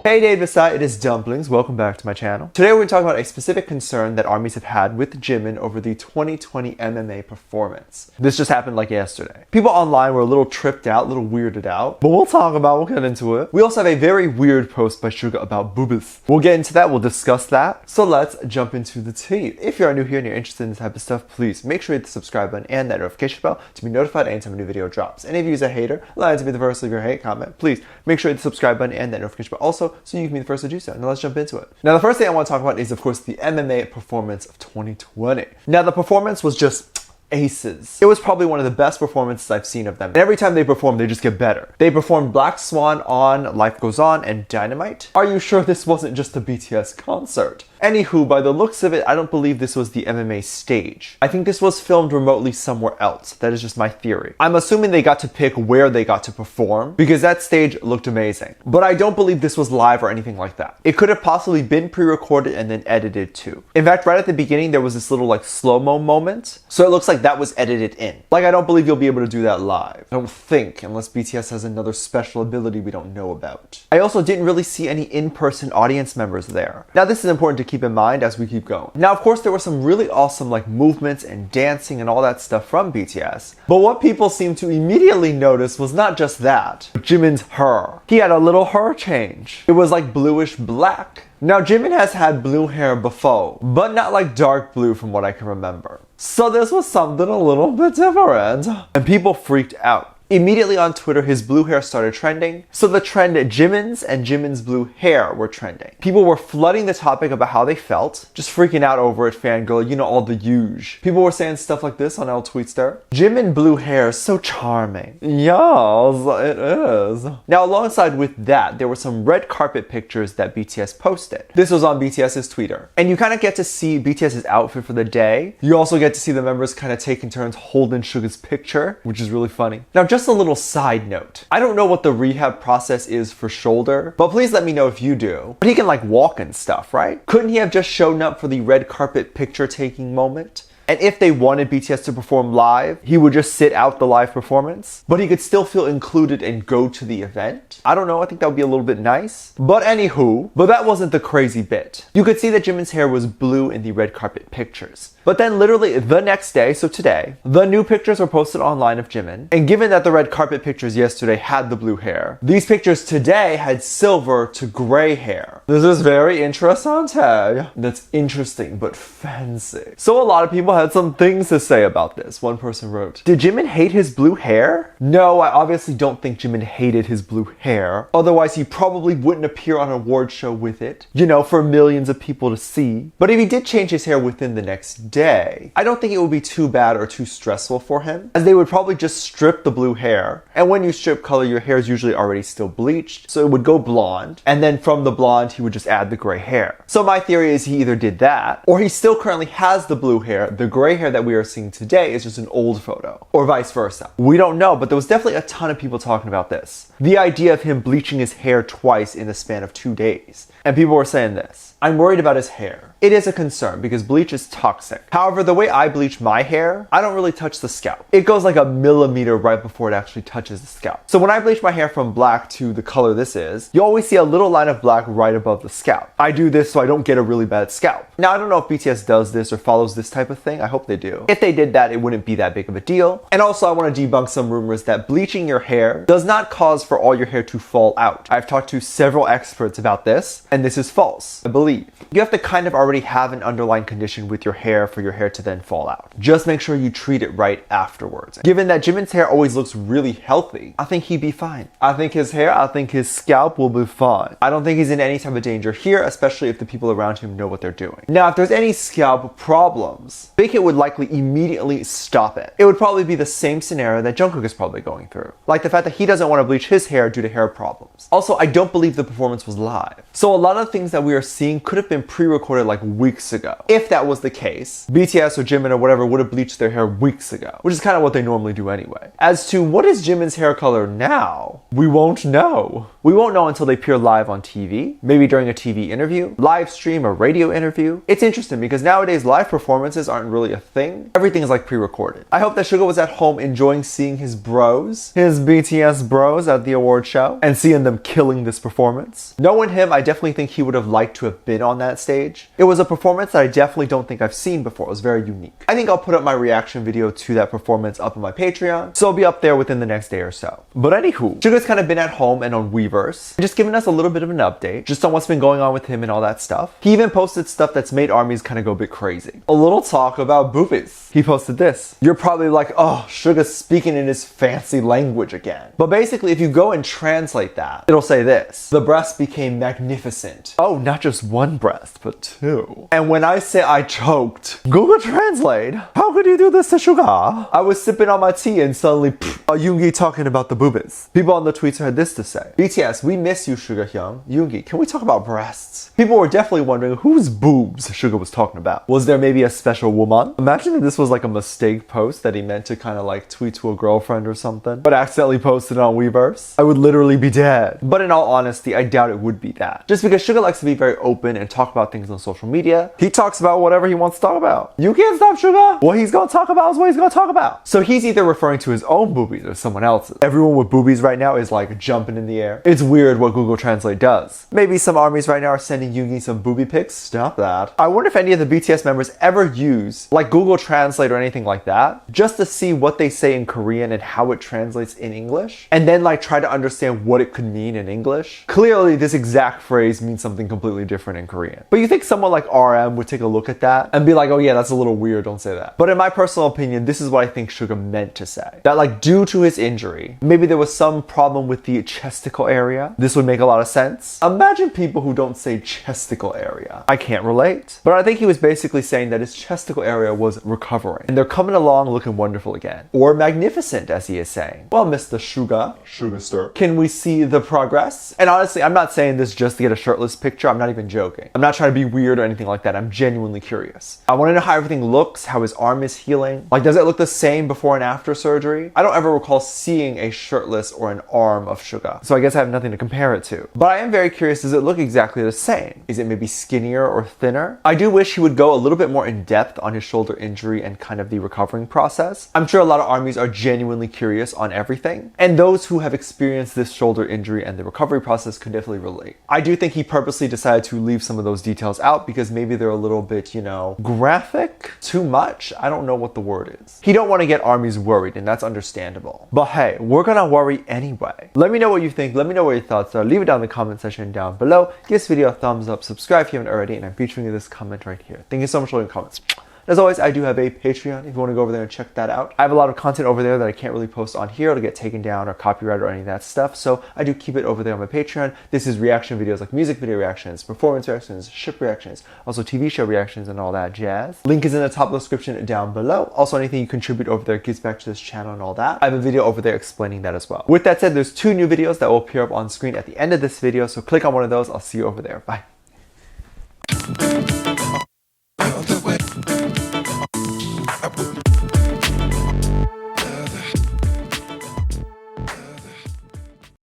Hey David, it is Dumplings. Welcome back to my channel. Today we're going to talk about a specific concern that ARMYs have had with Jimin over the 2020 MMA Performance. This just happened like yesterday. People online were a little tripped out, a little weirded out, but we'll get into it. We also have a very weird post by Suga about boobies. We'll get into that, we'll discuss that. So let's jump into the tea. If you are new here and you're interested in this type of stuff, please make sure you hit the subscribe button and that notification bell to be notified anytime a new video drops. And if you use a hater, allow it to be the first to leave your hate comment. Please make sure you hit the subscribe button and that notification bell also, so you can be the first to do so. Now let's jump into it. Now the first thing I want to talk about is of course the MMA Performance of 2020. Now the performance was just aces. It was probably one of the best performances I've seen of them. And every time they perform, they just get better. They performed Black Swan on LYFT Code and Dynamite. Are you sure this wasn't just a BTS concert? Anywho, by the looks of it, I don't believe this was the MMA stage. I think this was filmed remotely somewhere else. That is just my theory. I'm assuming they got to pick where they got to perform because that stage looked amazing. But I don't believe this was live or anything like that. It could have possibly been pre-recorded and then edited too. In fact, right at the beginning, there was this little like slow-mo moment. So it looks like that was edited in. Like, I don't believe you'll be able to do that live. I don't think, unless BTS has another special ability we don't know about. I also didn't really see any in-person audience members there. Now, this is important to keep in mind as we keep going. Now, of course, there were some really awesome like movements and dancing and all that stuff from BTS. But what people seemed to immediately notice was not just that, but Jimin's hair. He had a little hair change. It was like bluish black. Now, Jimin has had blue hair before, but not like dark blue from what I can remember. So this was something a little bit different. And people freaked out. Immediately on Twitter, his blue hair started trending. So the trend Jimins and Jimin's blue hair were trending. People were flooding the topic about how they felt, just freaking out over it, fangirl, you know, all the huge. People were saying stuff like this on L Tweetster. Jimin blue hair is so charming. Yes, it is. Now, alongside with that, there were some red carpet pictures that BTS posted. This was on BTS's Twitter. And you kind of get to see BTS's outfit for the day. You also get to see the members kind of taking turns holding Suga's picture, which is really funny. Now, just a little side note. I don't know what the rehab process is for shoulder, but please let me know if you do. But he can like walk and stuff, right? Couldn't he have just shown up for the red carpet picture taking moment? And if they wanted BTS to perform live, he would just sit out the live performance, but he could still feel included and go to the event. I don't know, I think that would be a little bit nice. But anywho, that wasn't the crazy bit. You could see that Jimin's hair was blue in the red carpet pictures. But then literally the next day, so today, the new pictures were posted online of Jimin. And given that the red carpet pictures yesterday had the blue hair, these pictures today had silver to gray hair. This is very interesting. That's interesting, but fancy. So a lot of people had some things to say about this. One person wrote, "Did Jimin hate his blue hair?" No, I obviously don't think Jimin hated his blue hair. Otherwise, he probably wouldn't appear on an award show with it, you know, for millions of people to see. But if he did change his hair within the next day, I don't think it would be too bad or too stressful for him, as they would probably just strip the blue hair. And when you strip color, your hair is usually already still bleached, so it would go blonde. And then from the blonde, he would just add the gray hair. So my theory is he either did that, or he still currently has the blue hair. The gray hair that we are seeing today is just an old photo, or vice versa. We don't know, but there was definitely a ton of people talking about this. The idea of him bleaching his hair twice in the span of 2 days. And people were saying this: "I'm worried about his hair." It is a concern because bleach is toxic. However, the way I bleach my hair, I don't really touch the scalp. It goes like a millimeter right before it actually touches the scalp. So when I bleach my hair from black to the color this is, you always see a little line of black right above the scalp. I do this so I don't get a really bad scalp. Now, I don't know if BTS does this or follows this type of thing. I hope they do. If they did that, it wouldn't be that big of a deal. And also, I want to debunk some rumors that bleaching your hair does not cause for all your hair to fall out. I've talked to several experts about this, and this is false, I believe. You have to kind of already have an underlying condition with your hair for your hair to then fall out. Just make sure you treat it right afterwards. Given that Jimin's hair always looks really healthy, I think he'd be fine. I think his scalp will be fine. I don't think he's in any type of danger here, especially if the people around him know what they're doing. Now, if there's any scalp problems, Big Hit would likely immediately stop it. It would probably be the same scenario that Jungkook is probably going through. Like the fact that he doesn't want to bleach his hair due to hair problems. Also, I don't believe the performance was live. So a lot of things that we are seeing could have been pre-recorded like like weeks ago. If that was the case, BTS or Jimin or whatever would have bleached their hair weeks ago, which is kind of what they normally do anyway. As to what is Jimin's hair color now, we won't know. We won't know until they appear live on TV, maybe during a TV interview, live stream, or radio interview. It's interesting because nowadays live performances aren't really a thing. Everything is like pre-recorded. I hope that Suga was at home enjoying seeing his bros, his BTS bros at the award show, and seeing them killing this performance. Knowing him, I definitely think he would have liked to have been on that stage. It was a performance that I definitely don't think I've seen before. It was very unique. I think I'll put up my reaction video to that performance up on my Patreon, so it'll be up there within the next day or so. But anywho, Suga's kind of been at home and on Weverse, just giving us a little bit of an update, just on what's been going on with him and all that stuff. He even posted stuff that's made armies kind of go a bit crazy. A little talk about boobies. He posted this. You're probably like, oh, Suga's speaking in his fancy language again. But basically, if you go and translate that, it'll say this. The breast became magnificent. Oh, not just one breast, but two. And when I say I choked, Google Translate, how could you do this to Suga? I was sipping on my tea and suddenly, a Yoongi talking about the boobies. People on the tweets had this to say. BTS, we miss you, Suga Hyung. Yoongi, can we talk about breasts? People were definitely wondering whose boobs Suga was talking about. Was there maybe a special woman? Imagine if this was like a mistake post that he meant to kind of like tweet to a girlfriend or something, but accidentally posted it on Weverse. I would literally be dead. But in all honesty, I doubt it would be that. Just because Suga likes to be very open and talk about things on social media, he talks about whatever he wants to talk about. You can't stop Suga. What he's gonna talk about is what he's gonna talk about. So he's either referring to his own boobies or someone else's. Everyone with boobies right now is like jumping in the air. It's weird what Google Translate does. Maybe some armies right now are sending Yoongi some booby pics. Stop that. I wonder if any of the BTS members ever use like Google Translate or anything like that just to see what they say in Korean and how it translates in English, and then like try to understand what it could mean in English. Clearly this exact phrase means something completely different in Korean. But you think someone like RM would take a look at that and be like, oh yeah, that's a little weird, don't say that. But in my personal opinion, this is what I think Suga meant to say. That like due to his injury, maybe there was some problem with the chesticle area. This would make a lot of sense. Imagine people who don't say chesticle area. I can't relate. But I think he was basically saying that his chesticle area was recovering and they're coming along looking wonderful again. Or magnificent, as he is saying. Well, Mr. Suga stir, can we see the progress? And honestly, I'm not saying this just to get a shirtless picture. I'm not even joking. I'm not trying to be weird or anything like that. I'm genuinely curious. I want to know how everything looks, how his arm is healing. Like, does it look the same before and after surgery? I don't ever recall seeing a shirtless or an arm of Suga, so I guess I have nothing to compare it to. But I am very curious, does it look exactly the same? Is it maybe skinnier or thinner? I do wish he would go a little bit more in depth on his shoulder injury and kind of the recovering process. I'm sure a lot of armies are genuinely curious on everything, and those who have experienced this shoulder injury and the recovery process could definitely relate. I do think he purposely decided to leave some of those details out because maybe they're a little bit, you know, graphic, too much. I don't know what the word is. He don't want to get armies worried, and that's understandable. But hey, we're gonna worry anyway. Let me know what you think. Let me know what your thoughts are. Leave it down in the comment section down below. Give this video a thumbs up, subscribe if you haven't already, and I'm featuring this comment right here. Thank you so much for leaving comments. As always, I do have a Patreon if you want to go over there and check that out. I have a lot of content over there that I can't really post on here to get taken down or copyright or any of that stuff, so I do keep it over there on my Patreon. This is reaction videos like music video reactions, performance reactions, ship reactions, also TV show reactions and all that jazz. Link is in the top of the description down below. Also, anything you contribute over there gives back to this channel and all that. I have a video over there explaining that as well. With that said, there's 2 new videos that will appear up on screen at the end of this video, so click on one of those. I'll see you over there. Bye.